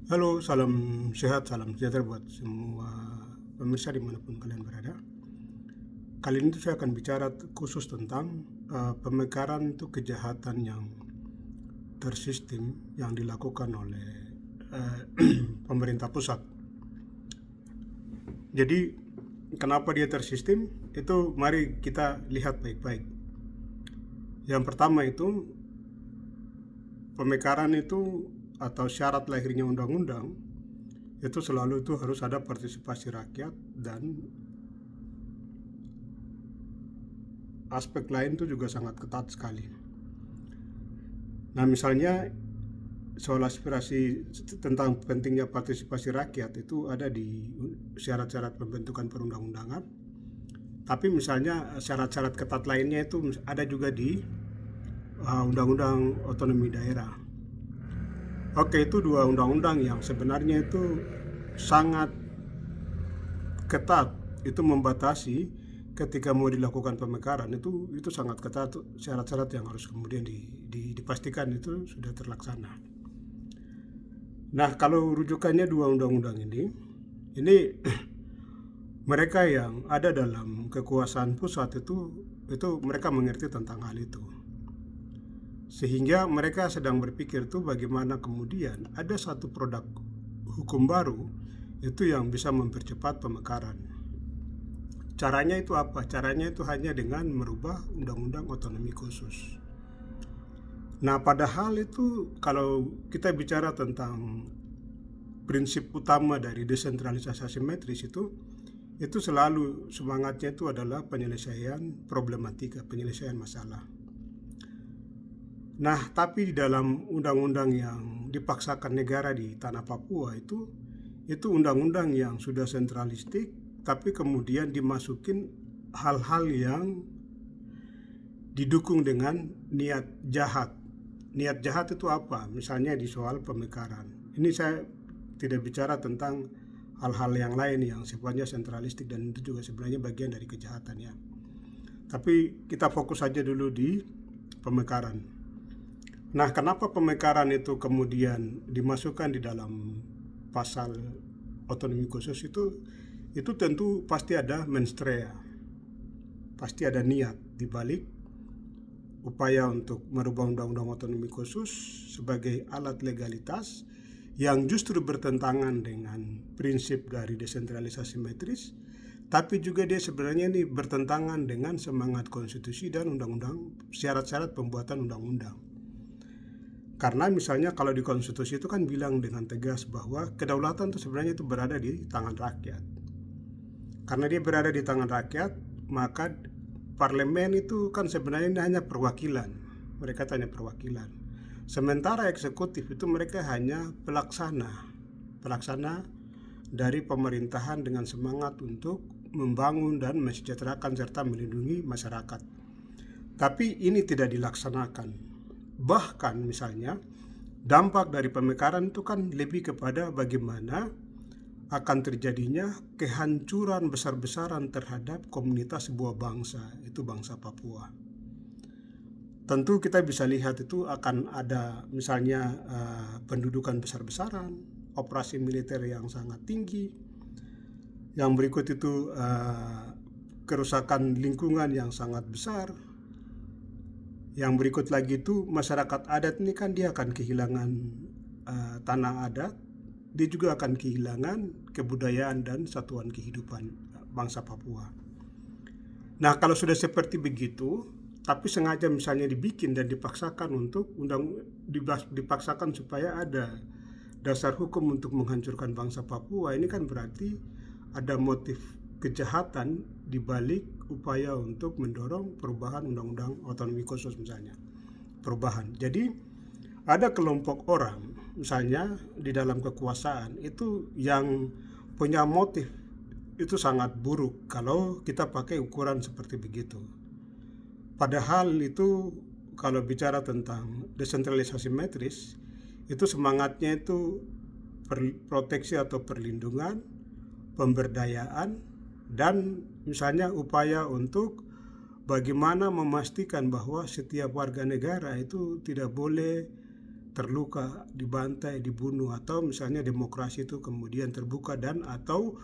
Halo, salam sehat, salam sejahtera buat semua pemirsa dimanapun kalian berada. Kali ini tuh saya akan bicara khusus tentang pemekaran itu kejahatan yang tersistem yang dilakukan oleh uh, pemerintah pusat. Jadi, kenapa dia tersistem? Itu mari kita lihat baik-baik. Yang pertama itu, pemekaran itu atau syarat lahirnya undang-undang itu selalu itu harus ada partisipasi rakyat dan aspek lain itu juga sangat ketat sekali. Nah, misalnya soal aspirasi tentang pentingnya partisipasi rakyat itu ada di syarat-syarat pembentukan perundang-undangan. Tapi misalnya syarat-syarat ketat lainnya itu ada juga di Undang-Undang Otonomi Daerah. Oke, itu dua undang-undang yang sebenarnya itu sangat ketat, itu membatasi ketika mau dilakukan pemekaran itu sangat ketat, syarat-syarat yang harus kemudian dipastikan itu sudah terlaksana. Nah, kalau rujukannya dua undang-undang ini mereka yang ada dalam kekuasaan pusat itu mereka mengerti tentang hal itu. Sehingga mereka sedang berpikir tuh bagaimana kemudian ada satu produk hukum baru itu yang bisa mempercepat pemekaran. Caranya itu apa? Caranya itu hanya dengan merubah undang-undang otonomi khusus. Nah, padahal itu kalau kita bicara tentang prinsip utama dari desentralisasi asimetris itu selalu semangatnya itu adalah penyelesaian problematika, penyelesaian masalah. Nah, tapi di dalam undang-undang yang dipaksakan negara di tanah Papua itu undang-undang yang sudah sentralistik, tapi kemudian dimasukin hal-hal yang didukung dengan niat jahat. Niat jahat itu apa? Misalnya di soal pemekaran. Ini saya tidak bicara tentang hal-hal yang lain yang sifatnya sentralistik dan itu juga sebenarnya bagian dari kejahatan ya. Tapi kita fokus saja dulu di pemekaran. Nah, kenapa pemekaran itu kemudian dimasukkan di dalam pasal otonomi khusus itu tentu pasti ada mensrea, pasti ada niat di balik upaya untuk merubah undang-undang otonomi khusus sebagai alat legalitas yang justru bertentangan dengan prinsip dari desentralisasi metris, tapi juga dia sebenarnya ini bertentangan dengan semangat konstitusi dan undang-undang, syarat-syarat pembuatan undang-undang. Karena misalnya kalau di konstitusi itu kan bilang dengan tegas bahwa kedaulatan itu sebenarnya itu berada di tangan rakyat. Karena dia berada di tangan rakyat, maka parlemen itu kan sebenarnya ini hanya perwakilan. Mereka hanya perwakilan. Sementara eksekutif itu mereka hanya pelaksana dari pemerintahan dengan semangat untuk membangun dan mensejahterakan serta melindungi masyarakat. Tapi ini tidak dilaksanakan. Bahkan misalnya dampak dari pemekaran itu kan lebih kepada bagaimana akan terjadinya kehancuran besar-besaran terhadap komunitas sebuah bangsa, itu bangsa Papua. Tentu kita bisa lihat itu akan ada misalnya pendudukan besar-besaran, operasi militer yang sangat tinggi. Yang berikut itu kerusakan lingkungan yang sangat besar. Yang berikut lagi itu masyarakat adat ini kan dia akan kehilangan tanah adat, dia juga akan kehilangan kebudayaan dan satuan kehidupan bangsa Papua. Nah, kalau sudah seperti begitu, tapi sengaja misalnya dibikin dan dipaksakan untuk dipaksakan supaya ada dasar hukum untuk menghancurkan bangsa Papua, ini kan berarti ada motif kejahatan di balik upaya untuk mendorong perubahan undang-undang otonomi khusus misalnya. Perubahan. Jadi ada kelompok orang misalnya di dalam kekuasaan itu yang punya motif itu sangat buruk kalau kita pakai ukuran seperti begitu. Padahal itu kalau bicara tentang desentralisasi metris itu semangatnya itu proteksi atau perlindungan, pemberdayaan, dan misalnya upaya untuk bagaimana memastikan bahwa setiap warga negara itu tidak boleh terluka, dibantai, dibunuh, atau misalnya demokrasi itu kemudian terbuka dan atau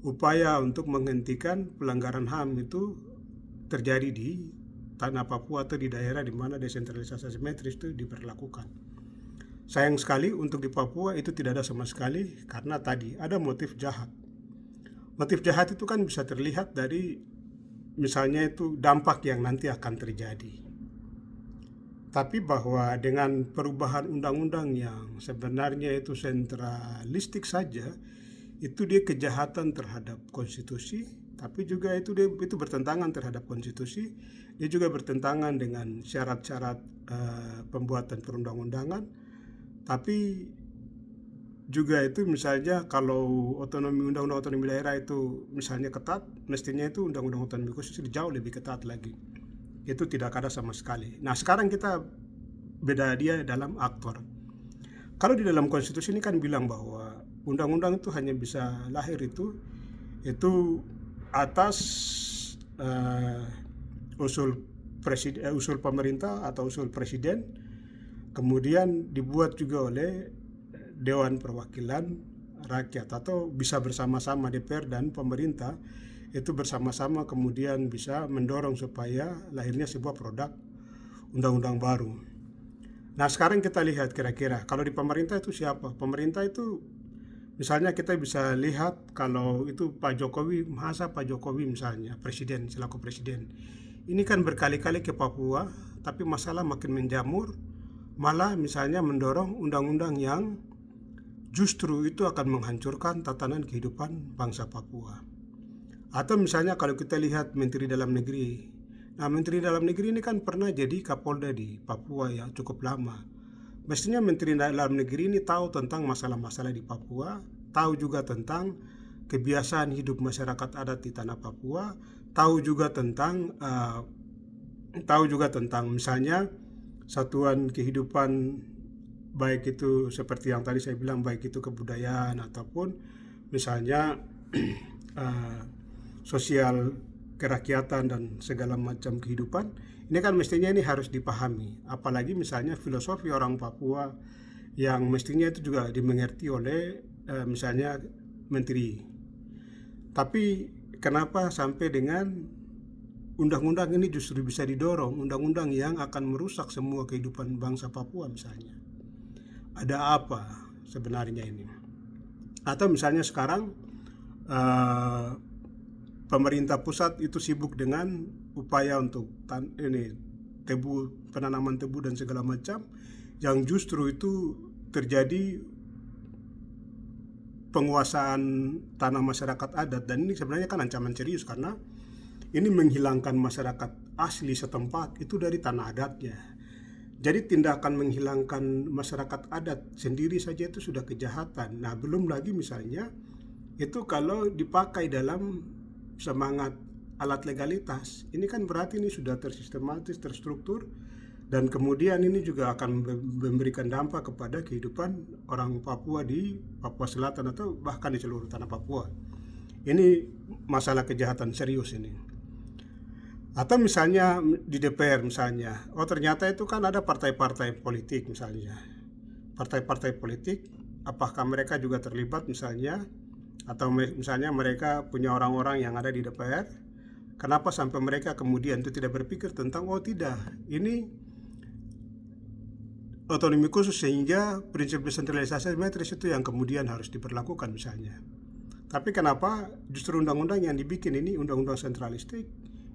upaya untuk menghentikan pelanggaran HAM itu terjadi di tanah Papua atau di daerah di mana desentralisasi asimetris itu diberlakukan. Sayang sekali untuk di Papua itu tidak ada sama sekali karena tadi ada motif jahat. Motif jahat itu kan bisa terlihat dari misalnya itu dampak yang nanti akan terjadi. Tapi bahwa dengan perubahan undang-undang yang sebenarnya itu sentralistik saja, itu dia kejahatan terhadap konstitusi, tapi juga itu bertentangan terhadap konstitusi. Dia juga bertentangan dengan syarat-syarat pembuatan perundang-undangan. Tapi juga itu misalnya kalau undang-undang otonomi daerah itu misalnya ketat, mestinya itu undang-undang otonomi khusus jauh lebih ketat lagi. Itu tidak ada sama sekali. Nah, sekarang kita beda dia dalam aktor. Kalau di dalam konstitusi ini kan bilang bahwa undang-undang itu hanya bisa lahir itu atas usul pemerintah atau usul presiden, kemudian dibuat juga oleh Dewan Perwakilan Rakyat, atau bisa bersama-sama DPR dan pemerintah itu bersama-sama kemudian bisa mendorong supaya lahirnya sebuah produk undang-undang baru. Nah, sekarang kita lihat kira-kira kalau di pemerintah itu siapa? Pemerintah itu misalnya kita bisa lihat kalau itu Pak Jokowi, masa Pak Jokowi misalnya presiden, selaku presiden ini kan berkali-kali ke Papua, tapi masalah makin menjamur, malah misalnya mendorong undang-undang yang justru itu akan menghancurkan tatanan kehidupan bangsa Papua. Atau misalnya kalau kita lihat Menteri Dalam Negeri. Nah, Menteri Dalam Negeri ini kan pernah jadi Kapolda di Papua ya cukup lama. Mestinya Menteri Dalam Negeri ini tahu tentang masalah-masalah di Papua, tahu juga tentang kebiasaan hidup masyarakat adat di tanah Papua, tahu juga tentang misalnya satuan kehidupan, baik itu seperti yang tadi saya bilang, baik itu kebudayaan ataupun misalnya sosial kerakyatan dan segala macam kehidupan. Ini kan mestinya ini harus dipahami, apalagi misalnya filosofi orang Papua yang mestinya itu juga dimengerti oleh misalnya menteri. Tapi kenapa sampai dengan undang-undang ini justru bisa didorong, undang-undang yang akan merusak semua kehidupan bangsa Papua misalnya? Ada apa sebenarnya ini? Atau misalnya sekarang pemerintah pusat itu sibuk dengan upaya untuk penanaman tebu dan segala macam, yang justru itu terjadi penguasaan tanah masyarakat adat. Dan ini sebenarnya kan ancaman serius karena ini menghilangkan masyarakat asli setempat itu dari tanah adatnya. Jadi tindakan menghilangkan masyarakat adat sendiri saja itu sudah kejahatan. Nah, belum lagi misalnya itu kalau dipakai dalam semangat alat legalitas, ini kan berarti ini sudah tersistematis, terstruktur, dan kemudian ini juga akan memberikan dampak kepada kehidupan orang Papua di Papua Selatan atau bahkan di seluruh tanah Papua. Ini masalah kejahatan serius ini. Atau misalnya di DPR misalnya, ternyata itu kan ada partai-partai politik misalnya. Partai-partai politik, apakah mereka juga terlibat misalnya, atau misalnya mereka punya orang-orang yang ada di DPR? Kenapa sampai mereka kemudian itu tidak berpikir tentang, tidak, ini otonomi khusus sehingga prinsip desentralisasi asimetris itu yang kemudian harus diberlakukan misalnya. Tapi kenapa justru undang-undang yang dibikin ini undang-undang sentralistik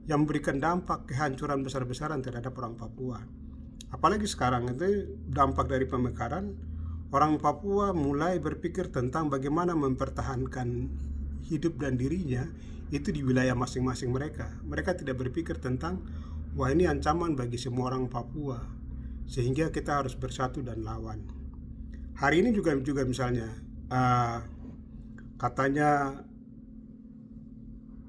yang memberikan dampak kehancuran besar-besaran terhadap orang Papua? Apalagi sekarang itu dampak dari pemekaran, orang Papua mulai berpikir tentang bagaimana mempertahankan hidup dan dirinya itu di wilayah masing-masing mereka. Mereka tidak berpikir tentang, wah ini ancaman bagi semua orang Papua, sehingga kita harus bersatu dan lawan. Hari ini juga misalnya katanya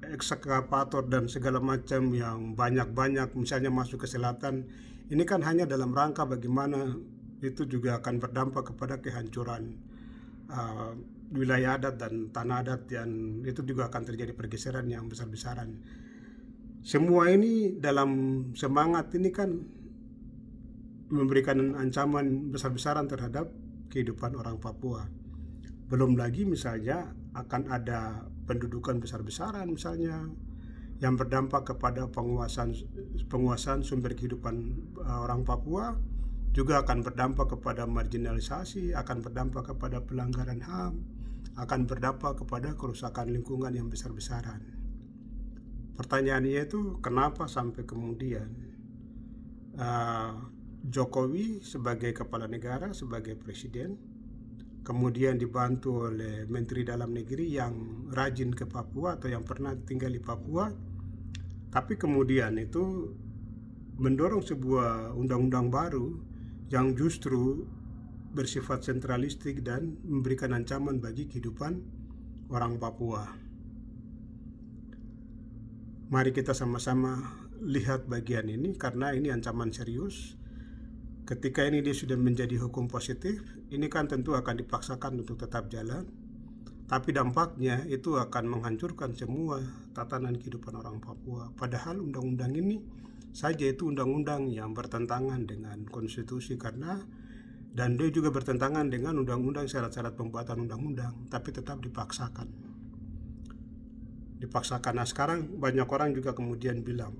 ekskavator dan segala macam yang banyak-banyak misalnya masuk ke selatan, ini kan hanya dalam rangka bagaimana itu juga akan berdampak kepada kehancuran wilayah adat dan tanah adat, dan itu juga akan terjadi pergeseran yang besar-besaran. Semua ini dalam semangat ini kan memberikan ancaman besar-besaran terhadap kehidupan orang Papua. Belum lagi misalnya akan ada pendudukan besar-besaran misalnya yang berdampak kepada penguasaan sumber kehidupan orang Papua, juga akan berdampak kepada marginalisasi, akan berdampak kepada pelanggaran HAM, akan berdampak kepada kerusakan lingkungan yang besar-besaran. Pertanyaannya itu kenapa sampai kemudian Jokowi sebagai kepala negara, sebagai presiden, kemudian dibantu oleh Menteri Dalam Negeri yang rajin ke Papua atau yang pernah tinggal di Papua, tapi kemudian itu mendorong sebuah undang-undang baru yang justru bersifat sentralistik dan memberikan ancaman bagi kehidupan orang Papua. Mari kita sama-sama lihat bagian ini, karena ini ancaman serius. Ketika ini dia sudah menjadi hukum positif, ini kan tentu akan dipaksakan untuk tetap jalan, tapi dampaknya itu akan menghancurkan semua tatanan kehidupan orang Papua. Padahal undang-undang ini saja itu undang-undang yang bertentangan dengan konstitusi, dan dia juga bertentangan dengan undang-undang, syarat-syarat pembuatan undang-undang, tapi tetap dipaksakan. Nah sekarang banyak orang juga kemudian bilang,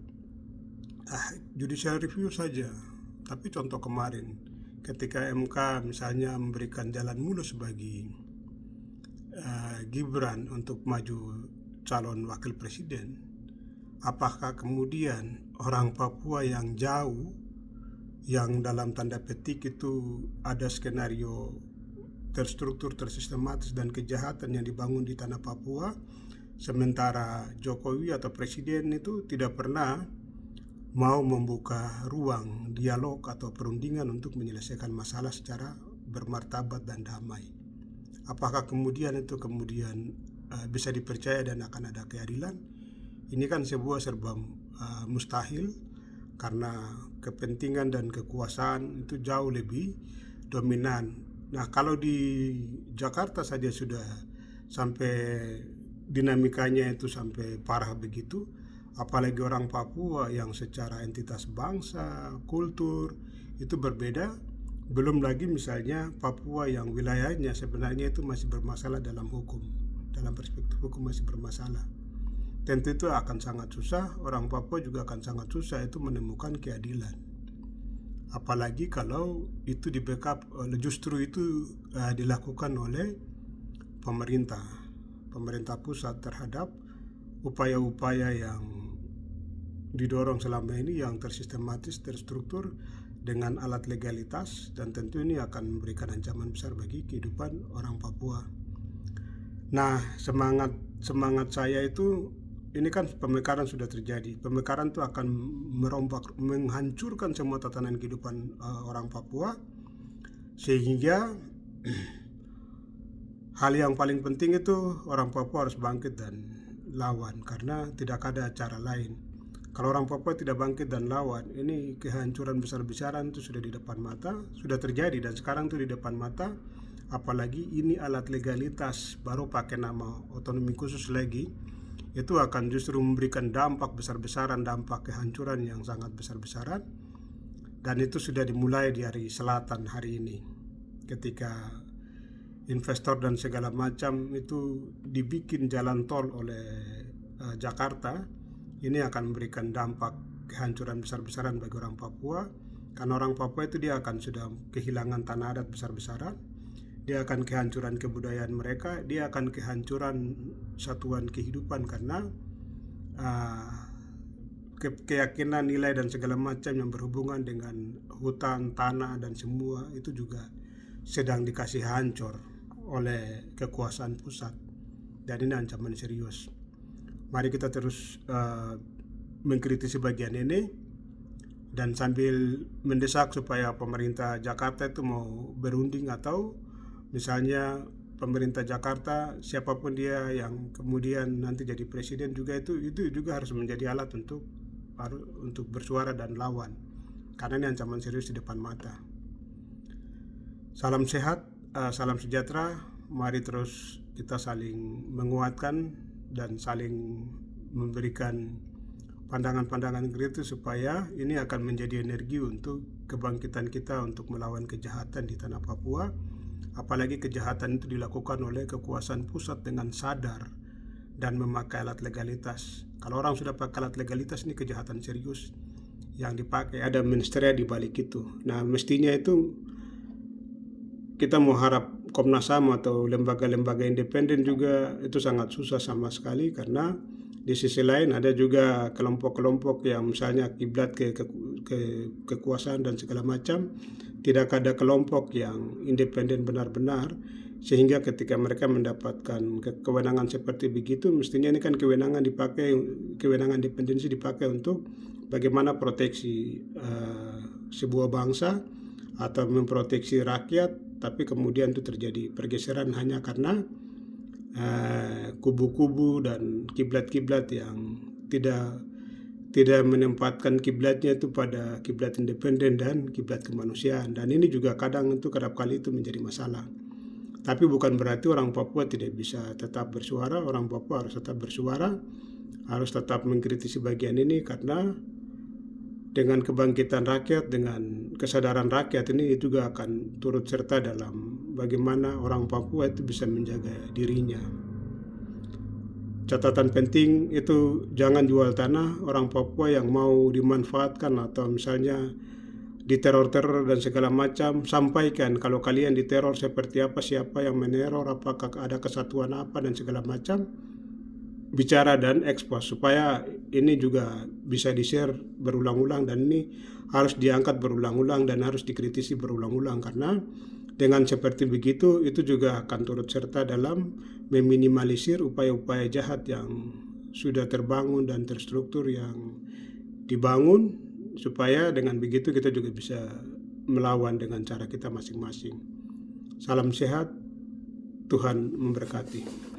judicial review saja. Tapi contoh kemarin ketika MK misalnya memberikan jalan mulus bagi Gibran untuk maju calon wakil presiden, apakah kemudian orang Papua yang jauh, yang dalam tanda petik itu ada skenario terstruktur, tersistematis dan kejahatan yang dibangun di tanah Papua, sementara Jokowi atau presiden itu tidak pernah mau membuka ruang dialog atau perundingan untuk menyelesaikan masalah secara bermartabat dan damai? Apakah kemudian itu bisa dipercaya dan akan ada keadilan? Ini kan sebuah serba mustahil, karena kepentingan dan kekuasaan itu jauh lebih dominan. Nah, kalau di Jakarta saja sudah sampai dinamikanya itu sampai parah begitu, apalagi orang Papua yang secara entitas bangsa, kultur itu berbeda. Belum lagi misalnya Papua yang wilayahnya sebenarnya itu masih bermasalah dalam hukum, dalam perspektif hukum masih bermasalah. Tentu itu akan sangat susah, orang Papua juga akan sangat susah itu menemukan keadilan. Apalagi kalau itu di backup, justru itu dilakukan oleh pemerintah pusat terhadap upaya-upaya yang didorong selama ini, yang tersistematis, terstruktur dengan alat legalitas, dan tentu ini akan memberikan ancaman besar bagi kehidupan orang Papua. Nah, semangat saya itu, ini kan pemekaran sudah terjadi. Pemekaran itu akan menghancurkan semua tatanan kehidupan orang Papua, sehingga hal yang paling penting itu orang Papua harus bangkit dan lawan, karena tidak ada cara lain. Kalau orang Papua tidak bangkit dan lawan, ini kehancuran besar-besaran itu sudah di depan mata, sudah terjadi dan sekarang itu di depan mata. Apalagi ini alat legalitas baru pakai nama otonomi khusus lagi, itu akan justru memberikan dampak besar-besaran, dampak kehancuran yang sangat besar-besaran. Dan itu sudah dimulai di hari selatan hari ini, ketika investor dan segala macam itu dibikin jalan tol oleh Jakarta. Ini akan memberikan dampak kehancuran besar-besaran bagi orang Papua, karena orang Papua itu dia akan sudah kehilangan tanah adat besar-besaran, dia akan kehancuran kebudayaan mereka, dia akan kehancuran satuan kehidupan, karena keyakinan, nilai dan segala macam yang berhubungan dengan hutan, tanah dan semua itu juga sedang dikasih hancur oleh kekuasaan pusat, dan ini ancaman serius. Mari kita terus mengkritisi bagian ini dan sambil mendesak supaya pemerintah Jakarta itu mau berunding, atau misalnya pemerintah Jakarta siapapun dia yang kemudian nanti jadi presiden juga itu juga harus menjadi alat untuk bersuara dan lawan, karena ini ancaman serius di depan mata. Salam sehat, salam sejahtera. Mari terus kita saling menguatkan dan saling memberikan pandangan-pandangan kritis supaya ini akan menjadi energi untuk kebangkitan kita untuk melawan kejahatan di tanah Papua. Apalagi kejahatan itu dilakukan oleh kekuasaan pusat dengan sadar dan memakai alat legalitas. Kalau orang sudah pakai alat legalitas, ini kejahatan serius yang dipakai, ada ministernya di balik itu. Nah, mestinya itu kita mau harap Komnas HAM atau lembaga-lembaga independen juga itu sangat susah sama sekali, karena di sisi lain ada juga kelompok-kelompok yang misalnya kiblat ke kekuasaan dan segala macam. Tidak ada kelompok yang independen benar-benar, sehingga ketika mereka mendapatkan kewenangan seperti begitu, mestinya ini kan kewenangan independensi dipakai untuk bagaimana proteksi sebuah bangsa atau memproteksi rakyat, tapi kemudian itu terjadi pergeseran hanya karena kubu-kubu dan kiblat-kiblat yang tidak menempatkan kiblatnya itu pada kiblat independen dan kiblat kemanusiaan. Dan ini juga kadang itu kerap kali itu menjadi masalah. Tapi bukan berarti orang Papua tidak bisa tetap bersuara. Orang Papua harus tetap bersuara, harus tetap mengkritisi bagian ini, karena dengan kebangkitan rakyat, dengan kesadaran rakyat ini juga akan turut serta dalam bagaimana orang Papua itu bisa menjaga dirinya. Catatan penting itu jangan jual tanah. Orang Papua yang mau dimanfaatkan atau misalnya diteror-teror dan segala macam, sampaikan kalau kalian diteror seperti apa, siapa yang meneror, apakah ada kesatuan apa dan segala macam. Bicara dan ekspos supaya ini juga bisa di-share berulang-ulang, dan ini harus diangkat berulang-ulang dan harus dikritisi berulang-ulang, karena dengan seperti begitu itu juga akan turut serta dalam meminimalisir upaya-upaya jahat yang sudah terbangun dan terstruktur yang dibangun, supaya dengan begitu kita juga bisa melawan dengan cara kita masing-masing. Salam sehat, Tuhan memberkati.